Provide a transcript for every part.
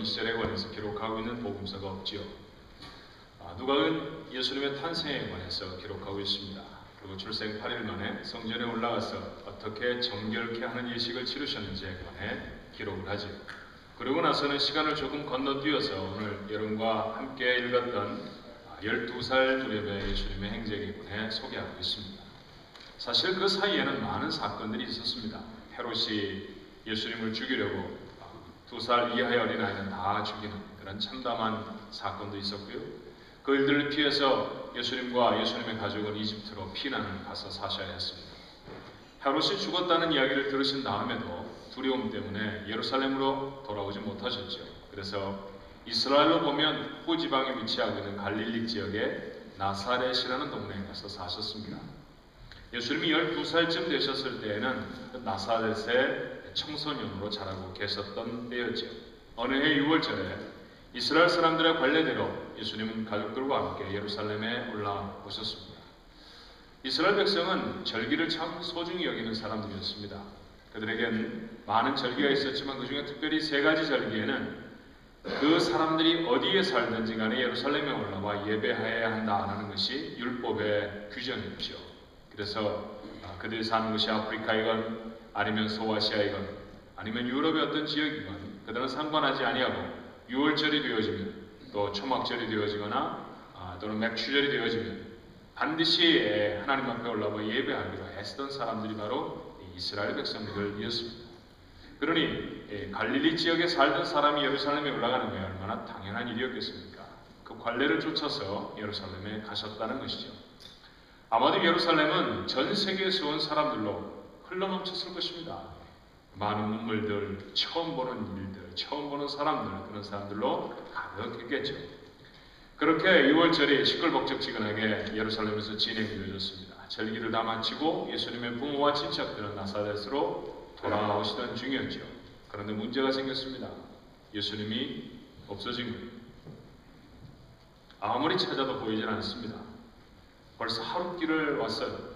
시절에 관해서 기록하고 있는 복음서가 없지요. 누가는 예수님의 탄생에 관해서 기록하고 있습니다. 그리고 출생 8일 만에 성전에 올라가서 어떻게 정결케 하는 예식을 치르셨는지에 관해 기록을 하지요. 그러고 나서는 시간을 조금 건너뛰어서 오늘 여러분과 함께 읽었던 12살 두레베 예수님의 행적에 관해 소개하고 있습니다. 사실 그 사이에는 많은 사건들이 있었습니다. 헤롯이 예수님을 죽이려고 2살 이하의 어린아이는 다 죽이는 그런 참담한 사건도 있었고요. 그 일들을 피해서 예수님과 예수님의 가족은 이집트로 피난을 가서 사셔야 했습니다. 헤롯이 죽었다는 이야기를 들으신 다음에도 두려움 때문에 예루살렘으로 돌아오지 못하셨죠. 그래서 이스라엘로 보면 후지방에 위치하고 있는 갈릴리 지역의 나사렛이라는 동네에 가서 사셨습니다. 예수님이 12살쯤 되셨을 때에는 나사렛의 청소년으로 자라고 계셨던 때였죠. 어느 해 6월절에 이스라엘 사람들의 관례대로 예수님은 가족들과 함께 예루살렘에 올라오셨습니다. 이스라엘 백성은 절기를 참 소중히 여기는 사람들이었습니다. 그들에겐 많은 절기가 있었지만 그 중에 특별히 3가지 절기에는 그 사람들이 어디에 살든지 간에 예루살렘에 올라와 예배해야 한다는 것이 율법의 규정이었죠. 그래서 그들이 사는 것이 아프리카이건 아니면 소아시아이건 아니면 유럽의 어떤 지역이건 그들은 상관하지 아니하고 6월절이 되어지면 또 초막절이 되어지거나 또는 맥추절이 되어지면 반드시 하나님 앞에 올라와 예배하기로 했던 사람들이 바로 이스라엘 백성들이었습니다. 그러니 갈릴리 지역에 살던 사람이 예루살렘에 올라가는 게 얼마나 당연한 일이었겠습니까? 그 관례를 쫓아서 예루살렘에 가셨다는 것이죠. 아마도 예루살렘은 전 세계에서 온 사람들로 흘러넘쳤을 것입니다. 많은 눈물들, 처음 보는 일들, 처음 보는 사람들, 그런 사람들로 가득했겠죠. 그렇게 6월절이 시끌벅적지근하게 예루살렘에서 진행되어졌습니다. 절기를 다 마치고 예수님의 부모와 친척들은 나사렛으로 돌아오시던 중이었죠. 그런데 문제가 생겼습니다. 예수님이 없어진 거예요. 아무리 찾아도 보이질 않습니다. 벌써 하루 길을 왔어요.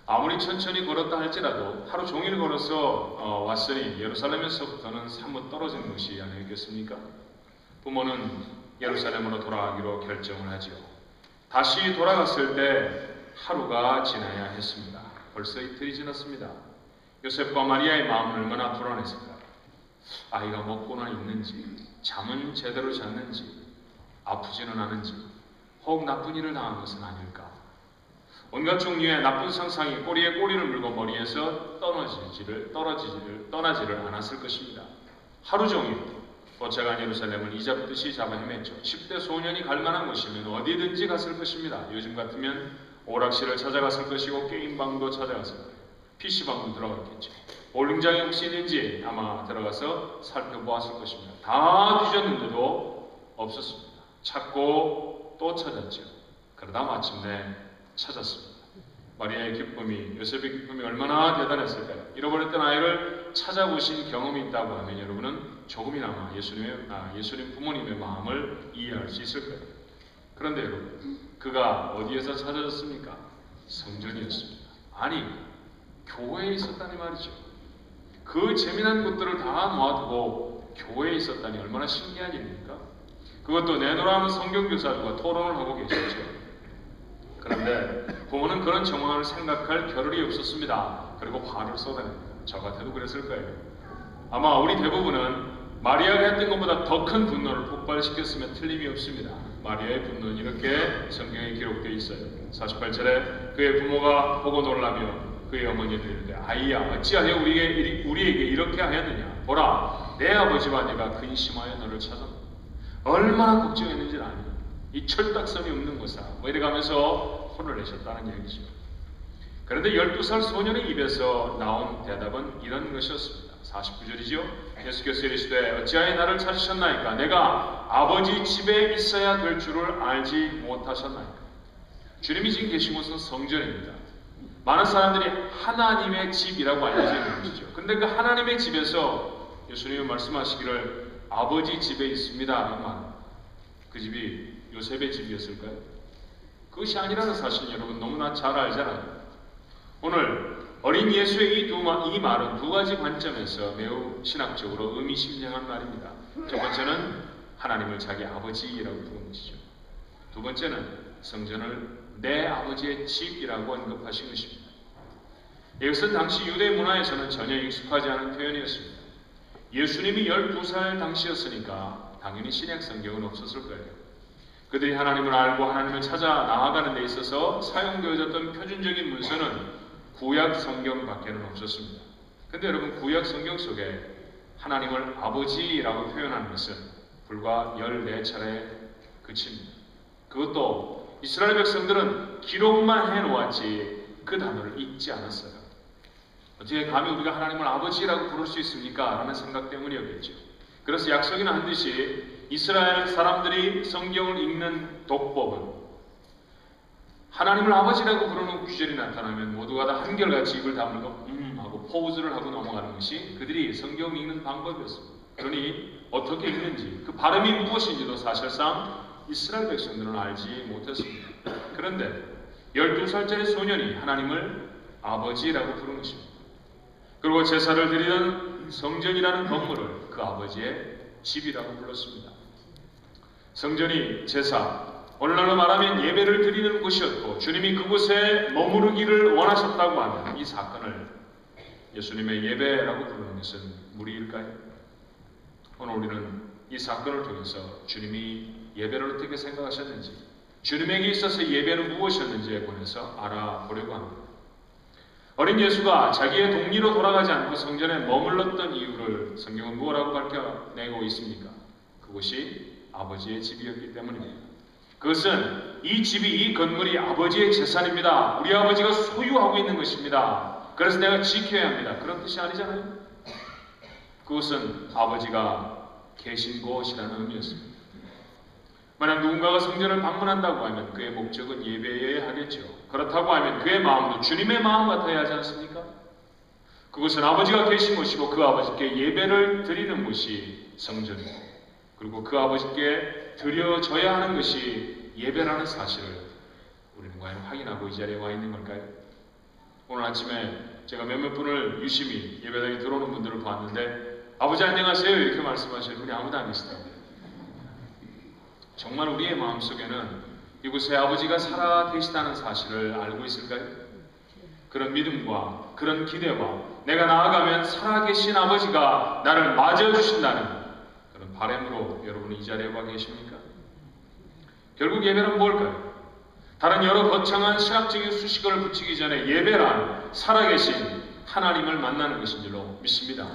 아무리 천천히 걸었다 할지라도 하루 종일 걸어서 왔으니 예루살렘에서부터는 사뭇 떨어진 것이 아니겠습니까? 부모는 예루살렘으로 돌아가기로 결정을 하죠. 다시 돌아갔을 때 하루가 지나야 했습니다. 벌써 이틀이 지났습니다. 요셉과 마리아의 마음은 얼마나 불안했을까? 아이가 먹고는 있는지, 잠은 제대로 잤는지, 아프지는 않은지, 혹 나쁜 일을 당한 것은 아닐까? 온갖 종류의 나쁜 상상이 꼬리에 꼬리를 물고 머리에서 떠나지를 않았을 것입니다. 하루 종일 쫓아간 예루살렘을 이잡듯이 잡아 헤맸죠. 10대 소년이 갈 만한 곳이면 어디든지 갔을 것입니다. 요즘 같으면 오락실을 찾아갔을 것이고 게임방도 찾아갔을 거예요. PC방도 들어갔겠죠. 볼링장에 혹시 있는지 아마 들어가서 살펴보았을 것입니다. 다 뒤졌는데도 없었습니다. 찾고 또 찾았죠. 그러다 마침내 찾았습니다. 마리아의 기쁨이, 요셉의 기쁨이 얼마나 대단했을까요? 잃어버렸던 아이를 찾아보신 경험이 있다고 하면 여러분은 조금이나마 예수님 부모님의 마음을 이해할 수 있을 거예요. 그런데 여러분, 그가 어디에서 찾아졌습니까? 성전이었습니다. 아니, 교회에 있었다니 말이죠. 그 재미난 것들을 다 놓아두고 교회에 있었다니 얼마나 신기한 일입니까? 그것도 내노라는 성경교사들과 토론을 하고 계셨죠. 그런데 부모는 그런 정황을 생각할 겨를이 없었습니다. 그리고 화를 쏟아냅니다. 저 같아도 그랬을 거예요. 아마 우리 대부분은 마리아가 했던 것보다 더 큰 분노를 폭발시켰으면 틀림이 없습니다. 마리아의 분노는 이렇게 성경에 기록되어 있어요. 48절에 그의 부모가 보고 놀라며 그의 어머니에게 이르되 아이야 어찌하여 우리에게 이렇게 하였느냐. 보라 내 아버지와 내가 근심하여 너를 찾았노. 얼마나 걱정했는지를 아니. 이 철딱선이 없는 거사 이래가면서 혼을 내셨다는 얘기죠. 그런데 12살 소년의 입에서 나온 대답은 이런 것이었습니다. 49절이죠. 예수께서 이르시되 어찌하여 나를 찾으셨나이까? 내가 아버지 집에 있어야 될 줄을 알지 못하셨나이까? 주님이 지금 계신 곳은 성전입니다. 많은 사람들이 하나님의 집이라고 알려져 있는 것이죠. 근데 그 하나님의 집에서 예수님이 말씀하시기를 아버지 집에 있습니다. 그 집이 요셉의 집이었을까요? 그것이 아니라는 사실 여러분 너무나 잘 알잖아요. 오늘 어린 예수의 이 말은 2가지 관점에서 매우 신학적으로 의미심장한 말입니다. 첫 번째는 하나님을 자기 아버지라고 부르는 것이죠. 두 번째는 성전을 내 아버지의 집이라고 언급하신 것입니다. 이것은 당시 유대 문화에서는 전혀 익숙하지 않은 표현이었습니다. 예수님이 12살 당시였으니까 당연히 신약 성경은 없었을 거예요. 그들이 하나님을 알고 하나님을 찾아 나아가는 데 있어서 사용되어졌던 표준적인 문서는 구약 성경밖에는 없었습니다. 근데 여러분, 구약 성경 속에 하나님을 아버지라고 표현하는 것은 불과 14차례에 그칩니다. 그것도 이스라엘 백성들은 기록만 해놓았지 그 단어를 읽지 않았어요. 어떻게 감히 우리가 하나님을 아버지라고 부를 수 있습니까? 라는 생각 때문이었겠죠. 그래서 약속이나 한 듯이 이스라엘 사람들이 성경을 읽는 독법은 하나님을 아버지라고 부르는 구절이 나타나면 모두가 다 한결같이 입을 다물고 하고 포즈를 하고 넘어가는 것이 그들이 성경 읽는 방법이었습니다. 그러니 어떻게 읽는지, 그 발음이 무엇인지도 사실상 이스라엘 백성들은 알지 못했습니다. 그런데 12살짜리 소년이 하나님을 아버지라고 부르는 것입니다. 그리고 제사를 드리는 성전이라는 건물을 그 아버지의 집이라고 불렀습니다. 성전이 제사, 오늘날로 말하면 예배를 드리는 곳이었고 주님이 그곳에 머무르기를 원하셨다고 하면 이 사건을 예수님의 예배라고 부르는 것은 무리일까요? 오늘 우리는 이 사건을 통해서 주님이 예배를 어떻게 생각하셨는지, 주님에게 있어서 예배는 무엇이었는지에 관해서 알아보려고 합니다. 어린 예수가 자기의 동리로 돌아가지 않고 성전에 머물렀던 이유를 성경은 무엇라고 밝혀내고 있습니까? 그곳이 아버지의 집이었기 때문입니다. 그것은 이 집이, 이 건물이 아버지의 재산입니다. 우리 아버지가 소유하고 있는 것입니다. 그래서 내가 지켜야 합니다. 그런 뜻이 아니잖아요. 그것은 아버지가 계신 곳이라는 의미였습니다. 만약 누군가가 성전을 방문한다고 하면 그의 목적은 예배여야 하겠죠. 그렇다고 하면 그의 마음도 주님의 마음 같아야 하지 않습니까? 그것은 아버지가 계신 곳이고 그 아버지께 예배를 드리는 곳이 성전이고, 그리고 그 아버지께 드려져야 하는 것이 예배라는 사실을 우리는 과연 확인하고 이 자리에 와 있는 걸까요? 오늘 아침에 제가 몇몇 분을 유심히 예배당에 들어오는 분들을 봤는데 아버지 안녕하세요 이렇게 말씀하시는 분이 아무도 안 계시더라고요. 정말 우리의 마음속에는 이곳에 아버지가 살아 계시다는 사실을 알고 있을까요? 그런 믿음과 그런 기대와 내가 나아가면 살아 계신 아버지가 나를 맞아주신다는 그런 바람으로 여러분은 이 자리에 와 계십니까? 결국 예배는 뭘까요? 다른 여러 거창한 신학적인 수식어를 붙이기 전에 예배란 살아계신 하나님을 만나는 것인 줄로 믿습니다.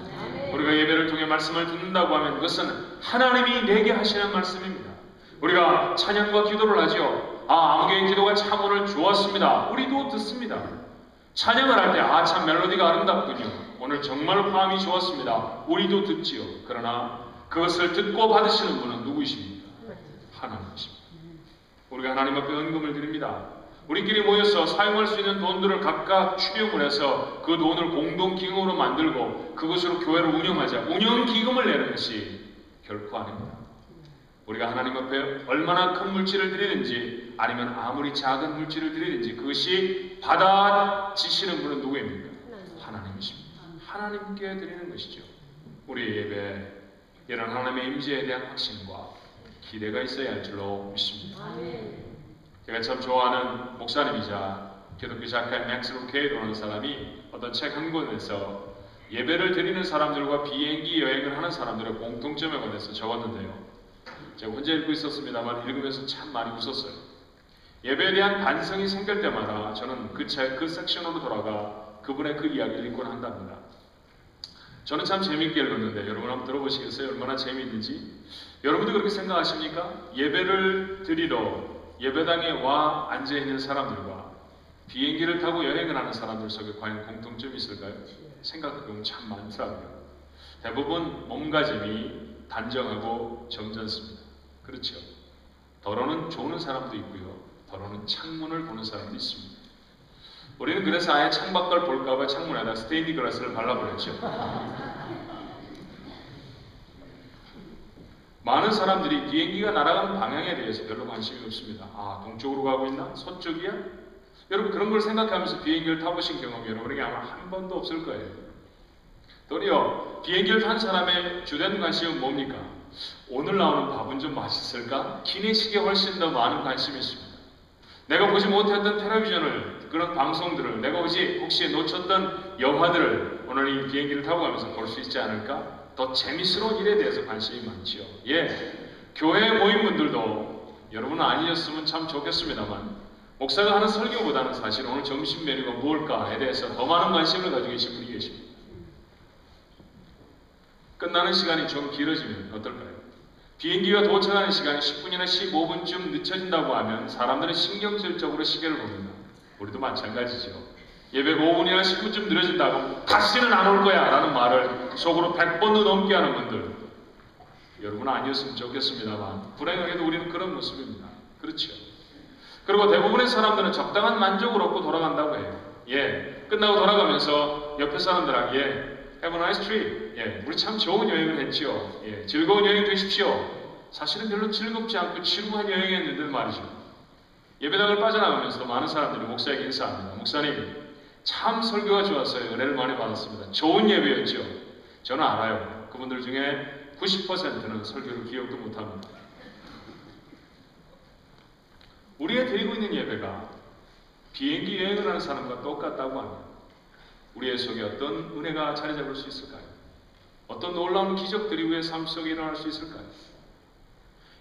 우리가 예배를 통해 말씀을 듣는다고 하면 그것은 하나님이 내게 하시는 말씀입니다. 우리가 찬양과 기도를 하죠. 아무개의 기도가 참 오늘 좋았습니다. 우리도 듣습니다. 찬양을 할 때 참 멜로디가 아름답군요. 오늘 정말 화음이 좋았습니다. 우리도 듣지요. 그러나 그것을 듣고 받으시는 분은 누구이십니까? 하나님이십니다. 우리가 하나님 앞에 헌금을 드립니다. 우리끼리 모여서 사용할 수 있는 돈들을 각각 추령을 해서 그 돈을 공동기금으로 만들고 그것으로 교회를 운영하자. 운영기금을 내는 것이 결코 아닙니다. 우리가 하나님 앞에 얼마나 큰 물질을 드리든지 아니면 아무리 작은 물질을 드리든지 그것이 받아지시는 분은 누구입니까? 하나님이십니다. 하나님께 드리는 것이죠. 우리의 예배에 이런 하나님의 임재에 대한 확신과 기대가 있어야 할 줄로 믿습니다. 제가 참 좋아하는 목사님이자 기독교 작가인 맥스 루케이로라는 사람이 어떤 책 한 권에서 예배를 드리는 사람들과 비행기 여행을 하는 사람들의 공통점에 관해서 적었는데요. 제가 혼자 읽고 있었습니다만 읽으면서 참 많이 웃었어요. 예배에 대한 반성이 생길 때마다 저는 그 책, 그 섹션으로 돌아가 그분의 그 이야기를 읽곤 한답니다. 저는 참 재미있게 읽었는데 여러분 한번 들어보시겠어요? 얼마나 재미있는지. 여러분도 그렇게 생각하십니까? 예배를 드리러 예배당에 와 앉아있는 사람들과 비행기를 타고 여행을 하는 사람들 속에 과연 공통점이 있을까요? 생각해보면 참 많더라고요. 대부분 몸가짐이 단정하고 점잖습니다. 그렇죠? 더러는 조는 사람도 있고요. 더러는 창문을 보는 사람도 있습니다. 우리는 그래서 아예 창밖을 볼까봐 창문에다 스테인드 글라스를 발라버렸죠. 많은 사람들이 비행기가 날아가는 방향에 대해서 별로 관심이 없습니다. 동쪽으로 가고 있나? 서쪽이야? 여러분 그런 걸 생각하면서 비행기를 타보신 경험이 여러분에게 아마 한 번도 없을 거예요. 도리어 비행기를 탄 사람의 주된 관심은 뭡니까? 오늘 나오는 밥은 좀 맛있을까? 기내식에 훨씬 더 많은 관심이 있습니다. 내가 보지 못했던 텔레비전을, 그런 방송들을, 내가 혹시 놓쳤던 영화들을 오늘 이 비행기를 타고 가면서 볼 수 있지 않을까? 더 재미스러운 일에 대해서 관심이 많지요. 교회 모임분들도 여러분은 아니었으면 참 좋겠습니다만, 목사가 하는 설교보다는 사실 오늘 점심 메뉴가 무엇일까에 대해서 더 많은 관심을 가지고 계신 분이 계십니다. 끝나는 시간이 좀 길어지면 어떨까요? 비행기가 도착하는 시간이 10분이나 15분쯤 늦춰진다고 하면 사람들은 신경질적으로 시계를 봅니다. 우리도 마찬가지죠. 예배가 5분이나 10분쯤 늦어진다고 다시는 안 올 거야 라는 말을 속으로 100번도 넘게 하는 분들, 여러분은 아니었으면 좋겠습니다만 불행하게도 우리는 그런 모습입니다. 그렇죠? 그리고 대부분의 사람들은 적당한 만족을 얻고 돌아간다고 해요. 끝나고 돌아가면서 옆에 사람들에게 Have a nice trip. 우리 참 좋은 여행을 했지요. 즐거운 여행 되십시오. 사실은 별로 즐겁지 않고 지루한 여행이었는데 말이죠. 예배당을 빠져나가면서 많은 사람들이 목사에게 인사합니다. 목사님, 참 설교가 좋았어요. 은혜를 많이 받았습니다. 좋은 예배였죠. 저는 알아요. 그분들 중에 90%는 설교를 기억도 못합니다. 우리가 드리고 있는 예배가 비행기 여행을 하는 사람과 똑같다고 합니다. 우리의 속에 어떤 은혜가 자리 잡을 수 있을까요? 어떤 놀라운 기적들이 우리의 삶 속에 일어날 수 있을까요?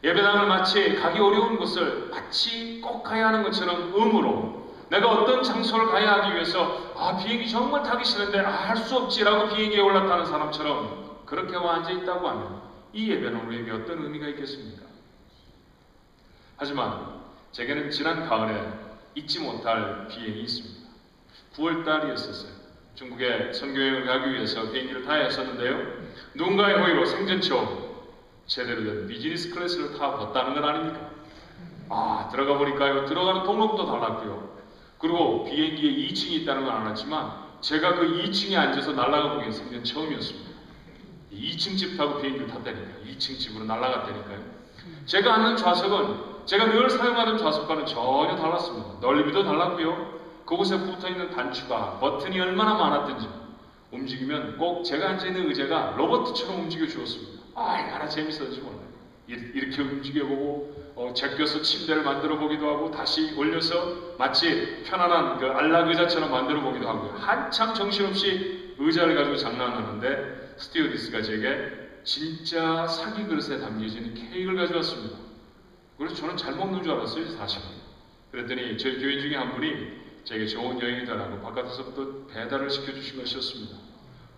예배당을 마치 가기 어려운 곳을 마치 꼭 가야 하는 것처럼 의무로, 내가 어떤 장소를 가야 하기 위해서 비행기 정말 타기 싫은데 할 수 없지라고 비행기에 올라타는 사람처럼 그렇게 앉아있다고 하면 이 예배는 우리에게 어떤 의미가 있겠습니까? 하지만 제게는 지난 가을에 잊지 못할 비행이 있습니다. 9월달이었었어요. 중국에 선교여행을 가기 위해서 비행기를 타야 했었는데요. 누군가의 호의로 생전 처음 제대로 된 비즈니스 클래스를 타봤다는 건 아닙니까? 들어가 보니까요, 들어가는 통로부터 달랐고요. 그리고 비행기에 2층이 있다는 건 알았지만 제가 그 2층에 앉아서 날아가 보기엔 생전 처음이었습니다. 2층 집 타고 비행기를 탔다니까요. 2층 집으로 날아갔다니까요. 제가 앉는 좌석은 제가 늘 사용하던 좌석과는 전혀 달랐습니다. 넓이도 달랐고요. 그곳에 붙어있는 단추가, 버튼이 얼마나 많았든지 움직이면 꼭 제가 앉아있는 의자가 로봇처럼 움직여 주었습니다. 얼마나 재밌었는지 몰라요. 이렇게 움직여보고 제껴서 침대를 만들어 보기도 하고 다시 올려서 마치 편안한 그 안락 의자처럼 만들어 보기도 하고요. 한참 정신없이 의자를 가지고 장난하는데 스튜어디스가 제게 진짜 사기 그릇에 담겨진 케이크를 가져왔습니다. 그래서 저는 잘 먹는 줄 알았어요, 사실. 그랬더니 저희 교인 중에 한 분이 제게 좋은 여행이다라고 바깥에서부터 배달을 시켜주신 것이었습니다.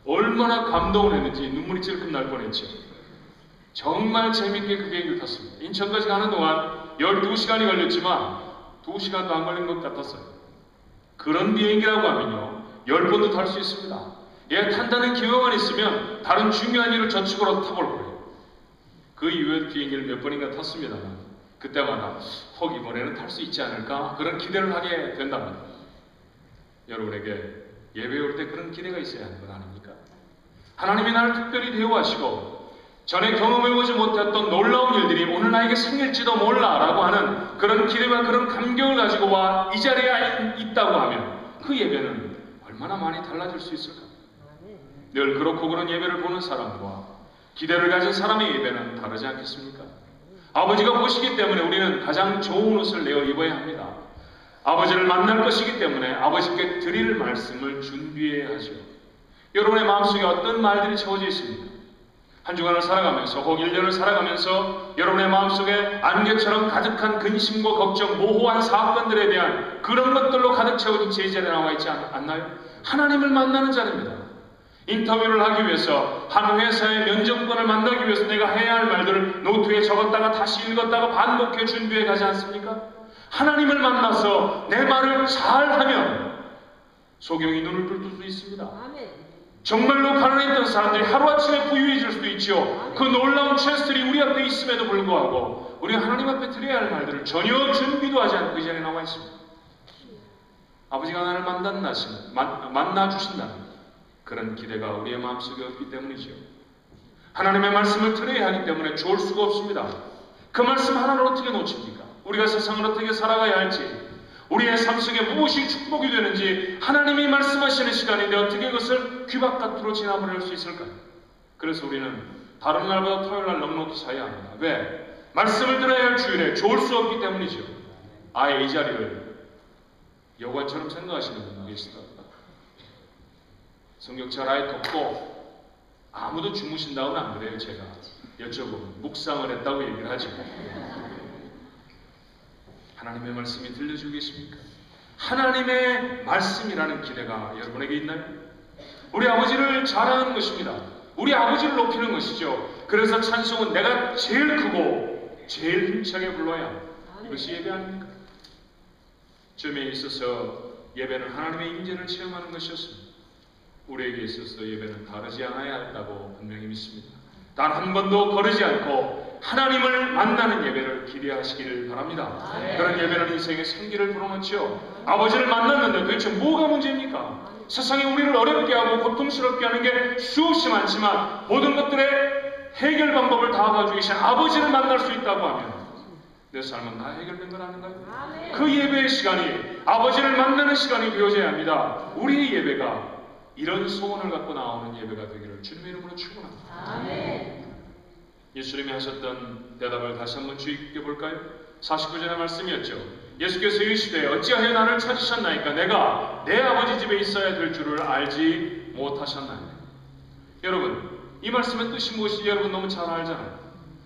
얼마나 감동을 했는지 눈물이 찔끔 날 뻔했죠. 정말 재밌게 그 비행기를 탔습니다. 인천까지 가는 동안 12시간이 걸렸지만 2시간도 안 걸린 것 같았어요. 그런 비행기라고 하면요, 10번도 탈 수 있습니다. 탄다는 기회만 있으면 다른 중요한 일을 저축으로 타볼 거예요. 그 이후에 비행기를 몇 번인가 탔습니다만 그때마다 혹 이번에는 탈 수 있지 않을까 그런 기대를 하게 된답니다. 여러분에게 예배에 올 때 그런 기대가 있어야 하는 건 아닙니까? 하나님이 나를 특별히 대우하시고 전에 경험해보지 못했던 놀라운 일들이 오늘 나에게 생길지도 몰라 라고 하는 그런 기대와 그런 감격을 가지고 와 이 자리에 있다고 하면 그 예배는 얼마나 많이 달라질 수 있을까? 늘 그렇고 그런 예배를 보는 사람과 기대를 가진 사람의 예배는 다르지 않겠습니까? 아버지가 보시기 때문에 우리는 가장 좋은 옷을 내어 입어야 합니다. 아버지를 만날 것이기 때문에 아버지께 드릴 말씀을 준비해야 하죠. 여러분의 마음속에 어떤 말들이 채워져 있습니까? 한 주간을 살아가면서 혹 1년을 살아가면서 여러분의 마음속에 안개처럼 가득한 근심과 걱정, 모호한 사건들에 대한 그런 것들로 가득 채워진 제 자리에 나와 있지 않나요? 하나님을 만나는 자리입니다. 인터뷰를 하기 위해서 한 회사의 면접관을 만나기 위해서 내가 해야 할 말들을 노트에 적었다가 다시 읽었다가 반복해 준비해 가지 않습니까? 하나님을 만나서 내 말을 잘하면 소경이 눈을 뜰 수 있습니다. 정말로 가난했던 사람들이 하루아침에 부유해질 수도 있죠. 그 놀라운 체스들이 우리 앞에 있음에도 불구하고 우리가 하나님 앞에 드려야 할 말들을 전혀 준비도 하지 않고 이 자리에 나와 있습니다. 아버지가 나를 만나주신다는 그런 기대가 우리의 마음속에 없기 때문이죠. 하나님의 말씀을 들어야 하기 때문에 좋을 수가 없습니다. 그 말씀 하나를 어떻게 놓칩니까? 우리가 세상을 어떻게 살아가야 할지, 우리의 삶 속에 무엇이 축복이 되는지 하나님이 말씀하시는 시간인데 어떻게 그것을 귀 바깥으로 지나버릴 수 있을까요? 그래서 우리는 다른 날보다 토요일 날 넉넉히 자야 합니다. 왜? 말씀을 들어야 할 주일에 좋을 수 없기 때문이죠. 아예 이 자리를 여관처럼 생각하시는 분이 계시다. 성경책 아예 덮고 아무도 주무신다고는 안 그래요. 제가 여쭤보면 묵상을 했다고 얘기를 하지. 하나님의 말씀이 들려주고 계십니까? 하나님의 말씀이라는 기대가 여러분에게 있나요? 우리 아버지를 자랑하는 것입니다. 우리 아버지를 높이는 것이죠. 그래서 찬송은 내가 제일 크고 제일 힘차게 불러야 합니다. 이것이 예배 아닙니까? 점에 있어서 예배는 하나님의 임재를 체험하는 것이었습니다. 우리에게 있어서 예배는 다르지 않아야 한다고 분명히 믿습니다. 단 한 번도 거르지 않고 하나님을 만나는 예배를 기대하시기를 바랍니다. 그런 예배는 인생의 생기를 불어넣죠. 아버지를 만났는데 도대체 뭐가 문제입니까? 세상에 우리를 어렵게 하고 고통스럽게 하는 게 수없이 많지만 모든 것들의 해결 방법을 다 가지고 계신 아버지를 만날 수 있다고 하면 내 삶은 다 해결된 건 아닌가요? 그 예배의 시간이 아버지를 만나는 시간이 되어져야 합니다. 우리의 예배가 이런 소원을 갖고 나오는 예배가 되기를 주님의 이름으로 축원합니다. 예수님이 하셨던 대답을 다시 한번 주의 깊게 볼까요? 49절의 말씀이었죠. 예수께서 이르시되 어찌하여 나를 찾으셨나이까? 내가 내 아버지 집에 있어야 될 줄을 알지 못하셨나이까? 여러분, 이 말씀의 뜻이 무엇인지 여러분 너무 잘 알잖아요.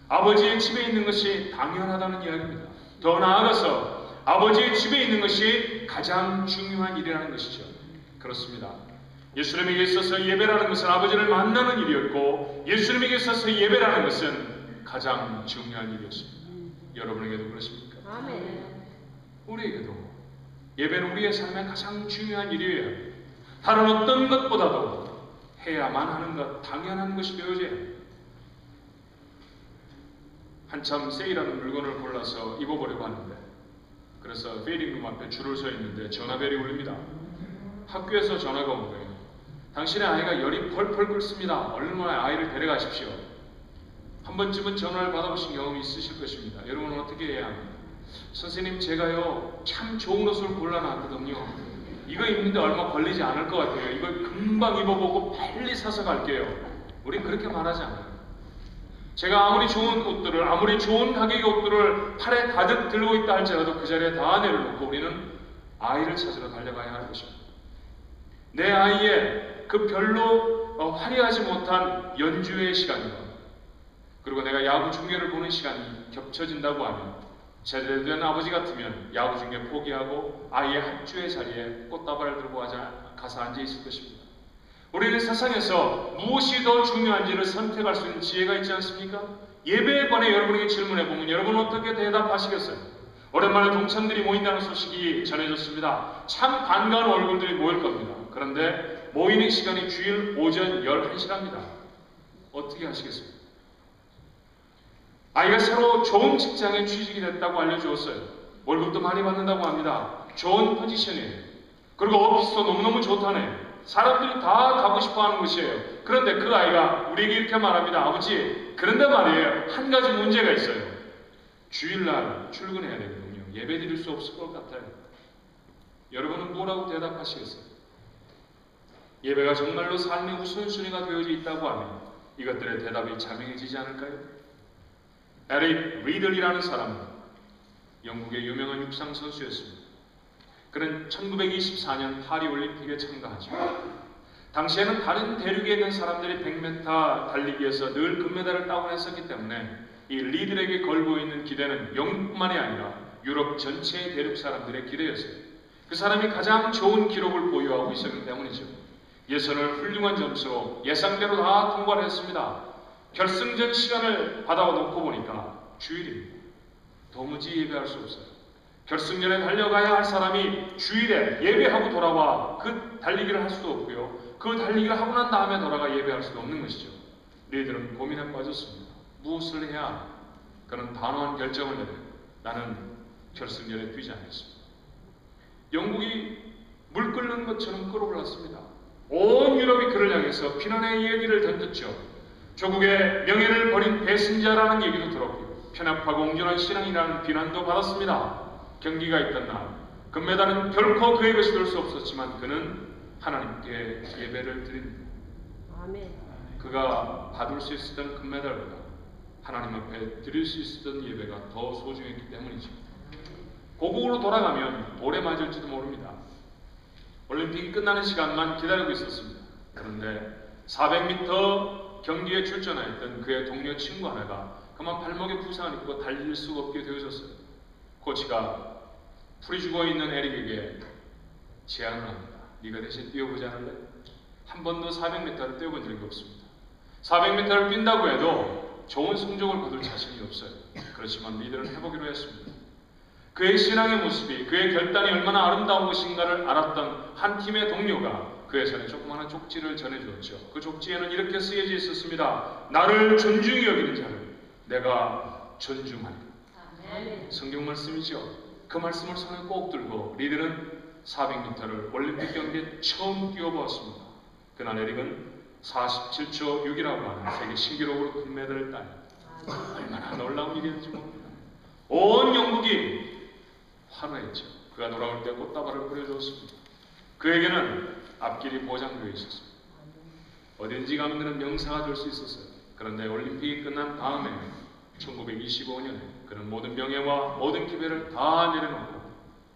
아버지의 집에 있는 것이 당연하다는 이야기입니다. 더 나아가서 아버지의 집에 있는 것이 가장 중요한 일이라는 것이죠. 그렇습니다. 예수님에게 있어서 예배라는 것은 아버지를 만나는 일이었고 예수님에게 있어서 예배라는 것은 가장 중요한 일이었습니다. 여러분에게도 그렇습니까? 아멘. 우리에게도 예배는 우리의 삶의 가장 중요한 일이에요. 다른 어떤 것보다도 해야만 하는 것, 당연한 것이 되어져야 합니다. 한참 세일하는 물건을 골라서 입어보려고 하는데 그래서 페이링룸 앞에 줄을 서 있는데 전화벨이 울립니다. 학교에서 전화가 온 거예요. 당신의 아이가 열이 펄펄 끓습니다. 얼마나 아이를 데려가십시오. 한 번쯤은 전화를 받아보신 경험이 있으실 것입니다. 여러분은 어떻게 해야 합니까? 선생님, 제가요 참 좋은 옷을 골라놨거든요. 이거 입는데 얼마 걸리지 않을 것 같아요. 이걸 금방 입어보고 빨리 사서 갈게요. 우린 그렇게 말하지 않아요. 제가 아무리 좋은 옷들을, 아무리 좋은 가격의 옷들을 팔에 가득 들고 있다 할지라도 그 자리에 다 내려놓고 우리는 아이를 찾으러 달려가야 할 것입니다. 내 아이의 그 별로 화려하지 못한 연주의 시간과 그리고 내가 야구 중계를 보는 시간이 겹쳐진다고 하면 제대로 된 아버지 같으면 야구 중계 포기하고 아이의 학주의 자리에 꽃다발을 들고 가서 앉아 있을 것입니다. 우리는 세상에서 무엇이 더 중요한지를 선택할 수 있는 지혜가 있지 않습니까? 예배에 관해 여러분에게 질문해 보면 여러분은 어떻게 대답하시겠어요? 오랜만에 동창들이 모인다는 소식이 전해졌습니다. 참 반가운 얼굴들이 모일 겁니다. 그런데 모이는 시간이 주일 오전 11시랍니다. 어떻게 하시겠습니까? 아이가 새로 좋은 직장에 취직이 됐다고 알려주었어요. 월급도 많이 받는다고 합니다. 좋은 포지션이에요. 그리고 오피스도 너무너무 좋다네. 사람들이 다 가고 싶어 하는 곳이에요. 그런데 그 아이가 우리에게 이렇게 말합니다. 아버지, 그런데 말이에요. 한 가지 문제가 있어요. 주일날 출근해야 되거든요. 예배 드릴 수 없을 것 같아요. 여러분은 뭐라고 대답하시겠어요? 예배가 정말로 삶의 우선순위가 되어져 있다고 하면 이것들의 대답이 자명해지지 않을까요? 에릭 리들이라는 사람은 영국의 유명한 육상 선수였습니다. 그는 1924년 파리올림픽에 참가하죠. 당시에는 다른 대륙에 있는 사람들이 100m 달리기에서 늘 금메달을 따곤 했었기 때문에 이 리들에게 걸고 있는 기대는 영국뿐만이 아니라 유럽 전체의 대륙 사람들의 기대였어요. 그 사람이 가장 좋은 기록을 보유하고 있었기 때문이죠. 예선을 훌륭한 점수로 예상대로 다 통과를 했습니다. 결승전 시간을 받아놓고 보니까 주일입니다. 도무지 예배할 수 없어요. 결승전에 달려가야 할 사람이 주일에 예배하고 돌아와 그 달리기를 할 수도 없고요. 그 달리기를 하고 난 다음에 돌아가 예배할 수도 없는 것이죠. 너희들은 고민에 빠졌습니다. 무엇을 해야 하나? 그는 단호한 결정을 내려요. 나는 결승전에 뛰지 않겠습니다. 영국이 물 끓는 것처럼 끓어올랐습니다. 온 유럽이 그를 향해서 비난의 이야기를 던졌죠. 조국의 명예를 버린 배신자라는 얘기도 들었고요. 편협하고 옹졸한 신앙이라는 비난도 받았습니다. 경기가 있던 날 금메달은 결코 그의 것이 될 수 없었지만 그는 하나님께 예배를 드립니다. 아멘. 그가 받을 수 있었던 금메달보다 하나님 앞에 드릴 수 있었던 예배가 더 소중했기 때문이죠. 고국으로 돌아가면 오래 맞을지도 모릅니다. 올림픽이 끝나는 시간만 기다리고 있었습니다. 그런데 400m 경기에 출전하였던 그의 동료 친구 하나가 그만 발목에 부상을 입고 달릴 수가 없게 되어졌어요. 코치가 풀이 죽어 있는 에릭에게 제안을 합니다. 네가 대신 뛰어보지 않을래? 한 번도 400m를 뛰어본 적이 없습니다. 400m를 뛴다고 해도 좋은 성적을 거둘 자신이 없어요. 그렇지만 리더는 해보기로 했습니다. 그의 신앙의 모습이, 그의 결단이 얼마나 아름다운 것인가를 알았던 한 팀의 동료가 그의 손에 조그마한 쪽지를 전해주었죠. 그 쪽지에는 이렇게 쓰여져 있었습니다. 나를 존중히 여기는 자를 내가 존중하리. 성경 말씀이죠. 그 말씀을 손에 꼭 들고 리들은 400m를 올림픽 경기에 처음 뛰어보았습니다. 그날 에릭은 47초 6이라고 하는 세계 신기록으로 금메달을 따요. 얼마나 놀라운 일이었는지 모릅니다. 온 영국이 환호했죠. 그가 돌아올 때 꽃다발을 뿌려주었습니다. 그에게는 앞길이 보장되어 있었습니다. 어딘지 가면 그는 명사가 될 수 있었어요. 그런데 올림픽이 끝난 다음에 1925년에 그는 모든 명예와 모든 기회를 다 내려놓고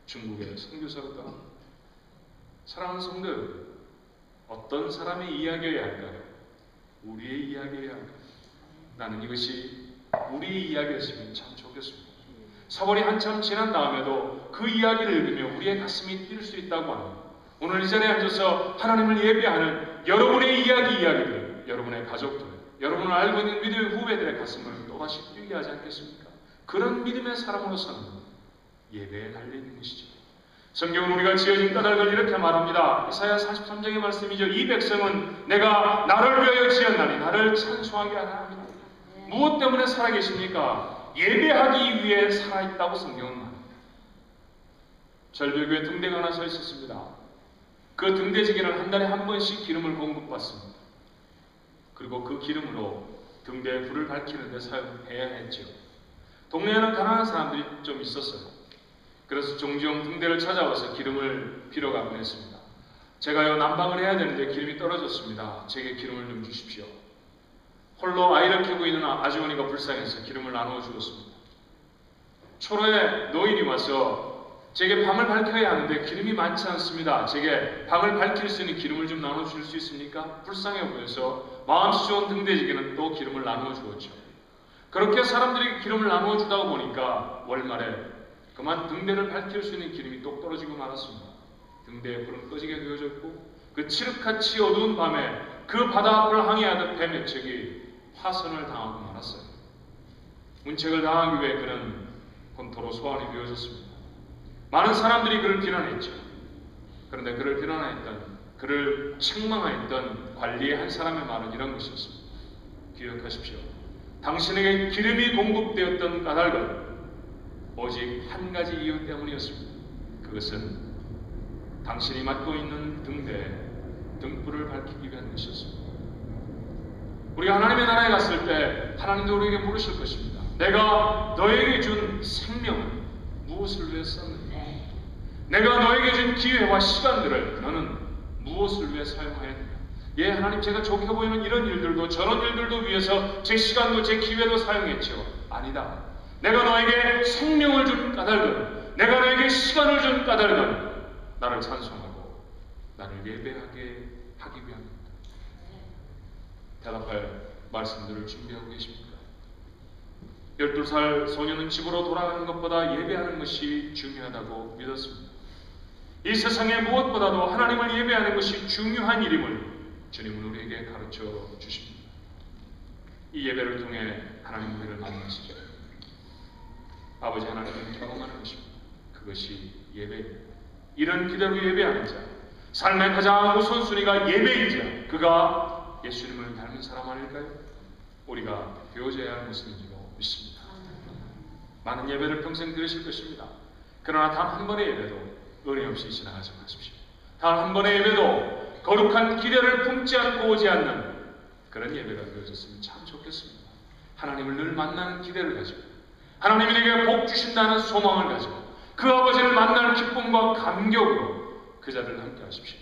중국의 선교사로 떠납니다. 사랑하는 성도 여러분, 어떤 사람의 이야기여야 할까요? 우리의 이야기여야 할까요? 나는 이것이 우리의 이야기였으면 참 좋겠습니다. 세월이 한참 지난 다음에도 그 이야기를 읽으며 우리의 가슴이 뛸 수 있다고 합니다. 오늘 이 자리에 앉아서 하나님을 예배하는 여러분의 이야기들, 여러분의 가족들, 여러분을 알고 있는 믿음의 후배들의 가슴을 또다시 뛰게 하지 않겠습니까? 그런 믿음의 사람으로서는 예배에 달려있는 것이죠. 성경은 우리가 지어진 까닭을 이렇게 말합니다. 이사야 43장의 말씀이죠. 이 백성은 내가 나를 위하여 지었나니 나를 찬송하게 하라 합니다. 무엇 때문에 살아계십니까? 예배하기 위해 살아있다고 성경은 말합니다. 절벽에 등대가 하나 서 있었습니다. 그 등대지기는 한 달에 한 번씩 기름을 공급받습니다. 그리고 그 기름으로 등대에 불을 밝히는 데 사용해야 했죠. 동네에는 가난한 사람들이 좀 있었어요. 그래서 종종 등대를 찾아와서 기름을 빌어가곤 했습니다. 제가요 난방을 해야 되는데 기름이 떨어졌습니다. 제게 기름을 좀 주십시오. 홀로 아이를 키우고 있는 아주머니가 불쌍해서 기름을 나누어 주었습니다. 초로에 노인이 와서 제게 방을 밝혀야 하는데 기름이 많지 않습니다. 제게 방을 밝힐 수 있는 기름을 좀 나눠 줄 수 있습니까? 불쌍해 보여서 마음씨 좋은 등대지기는 또 기름을 나누어 주었죠. 그렇게 사람들이 기름을 나누어 주다가 보니까 월말에 그만 등대를 밝힐 수 있는 기름이 똑 떨어지고 말았습니다. 등대에 불은 꺼지게 되어졌고 그 칠흑같이 어두운 밤에 그 바다 앞을 항해하던 배 몇 척이 파선을 당하고 말았어요. 문책을 당하기 위해 그는 본토로 소환이 되어졌습니다. 많은 사람들이 그를 비난했죠. 그런데 그를 비난했던, 그를 책망했던 관리의 한 사람의 말은 이런 것이었습니다. 기억하십시오. 당신에게 기름이 공급되었던 까닭은 오직 한 가지 이유 때문이었습니다. 그것은 당신이 맡고 있는 등대에 등불을 밝히기 위한 것이었습니다. 우리가 하나님의 나라에 갔을 때 하나님도 우리에게 물으실 것입니다. 내가 너에게 준 생명은 무엇을 위해 썼느냐? 내가 너에게 준 기회와 시간들을 너는 무엇을 위해 사용하였느냐? 예, 하나님, 제가 좋게 보이는 이런 일들도 저런 일들도 위해서 제 시간도 제 기회도 사용했죠. 아니다. 내가 너에게 생명을 준 까닭은, 내가 너에게 시간을 준 까닭은 나를 찬송하고 나를 예배하게 하기 위함입니다. 대답할 말씀들을 준비하고 계십니까? 12살 소년은 집으로 돌아가는 것보다 예배하는 것이 중요하다고 믿었습니다. 이 세상에 무엇보다도 하나님을 예배하는 것이 중요한 일임을 주님은 우리에게 가르쳐 주십니다. 이 예배를 통해 하나님 우리를 만나시죠. 아버지 하나님을 경험하는 것입니다. 그것이 예배입니다. 이런 기대로 예배하는 자, 삶의 가장 우선순위가 예배이자 그가 예수님을 닮은 사람 아닐까요? 우리가 배워져야 할 모습인지로 믿습니다. 많은 예배를 평생 드리실 것입니다. 그러나 단 한 번의 예배도 은혜 없이 지나가지 마십시오. 단 한 번의 예배도 거룩한 기대를 품지 않고 오지 않는 그런 예배가 되어졌으면 참 좋겠습니다. 하나님을 늘 만나는 기대를 가지고 하나님이 내게 복 주신다는 소망을 가지고 그 아버지를 만나는 기쁨과 감격으로 그 자리를 함께 하십시오.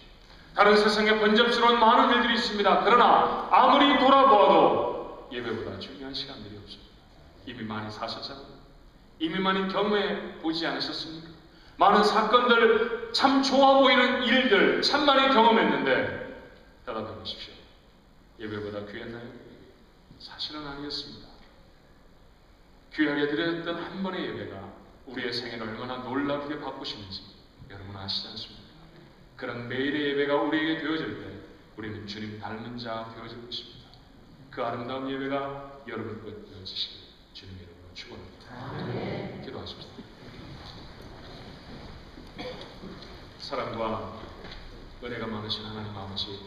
다른 세상에 번잡스러운 많은 일들이 있습니다. 그러나 아무리 돌아보아도 예배보다 중요한 시간들이 없습니다. 이미 많이 사셨잖아요. 이미 많이 경험해 보지 않으셨습니까? 많은 사건들, 참 좋아 보이는 일들 참 많이 경험했는데 대답해 보십시오. 예배보다 귀했나요? 사실은 아니었습니다. 귀하게 드렸던 한 번의 예배가 우리의 생애를 얼마나 놀랍게 바꾸시는지 여러분 아시지 않습니까? 그런 매일의 예배가 우리에게 되어질 때 우리는 주님 닮은 자 되어질 것입니다. 그 아름다운 예배가 여러분 것 되어지시길 주님 이름으로 축원합니다. 기도하십시다. 사랑과 은혜가 많으신 하나님 아버지,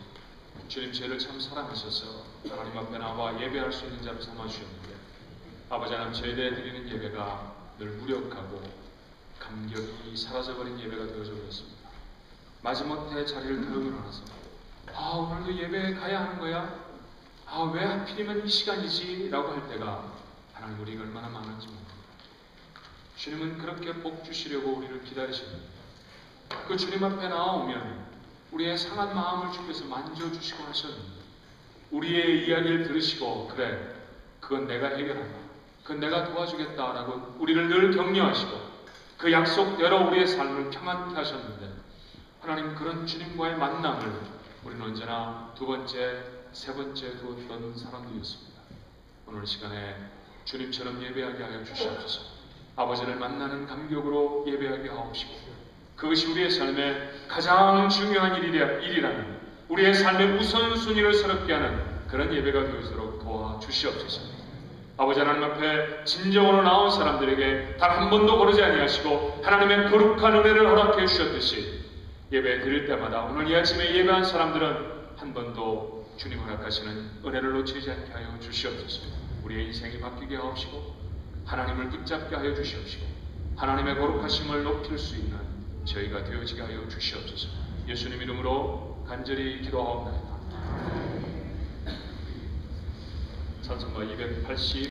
주님 저희를 참 사랑하셔서 하나님 앞에 나와 예배할 수 있는 자로 삼아주셨는데 아버지 하나님 저희에 대해 드리는 예배가 늘 무력하고 감격이 사라져버린 예배가 되어져 버렸습니다. 마지못해 자리를 들어 일어나서 오늘도 예배에 가야 하는 거야? 왜 하필이면 이 시간이지? 라고 할 때가 하나님 우리가 얼마나 많은지 모릅니다. 주님은 그렇게 복 주시려고 우리를 기다리십니다. 그 주님 앞에 나오면 우리의 상한 마음을 주께서 만져주시고 하셨는데 우리의 이야기를 들으시고 그래 그건 내가 해결한다, 그건 내가 도와주겠다라고 우리를 늘 격려하시고 그 약속대로 우리의 삶을 평안케 하셨는데 하나님 그런 주님과의 만남을 우리는 언제나 두 번째, 세 번째 두었던 사람들이었습니다. 오늘 시간에 주님처럼 예배하게 하여 주시옵소서. 아버지를 만나는 감격으로 예배하게 하옵시고 그것이 우리의 삶의 가장 중요한 일이라는 우리의 삶의 우선순위를 새롭게 하는 그런 예배가 되도록 도와주시옵소서. 아버지 하나님 앞에 진정으로 나온 사람들에게 단 한 번도 거르지 아니하시고 하나님의 거룩한 은혜를 허락해 주셨듯이 예배 드릴 때마다 오늘 이 아침에 예배한 사람들은 한 번도 주님 허락하시는 은혜를 놓치지 않게 하여 주시옵소서. 우리의 인생이 바뀌게 하옵시고 하나님을 붙잡게 하여 주시옵시고 하나님의 거룩하심을 높일 수 있는 저희가 되어지게 하여 주시옵소서. 예수님 이름으로 간절히 기도하옵나이다. 찬송가 280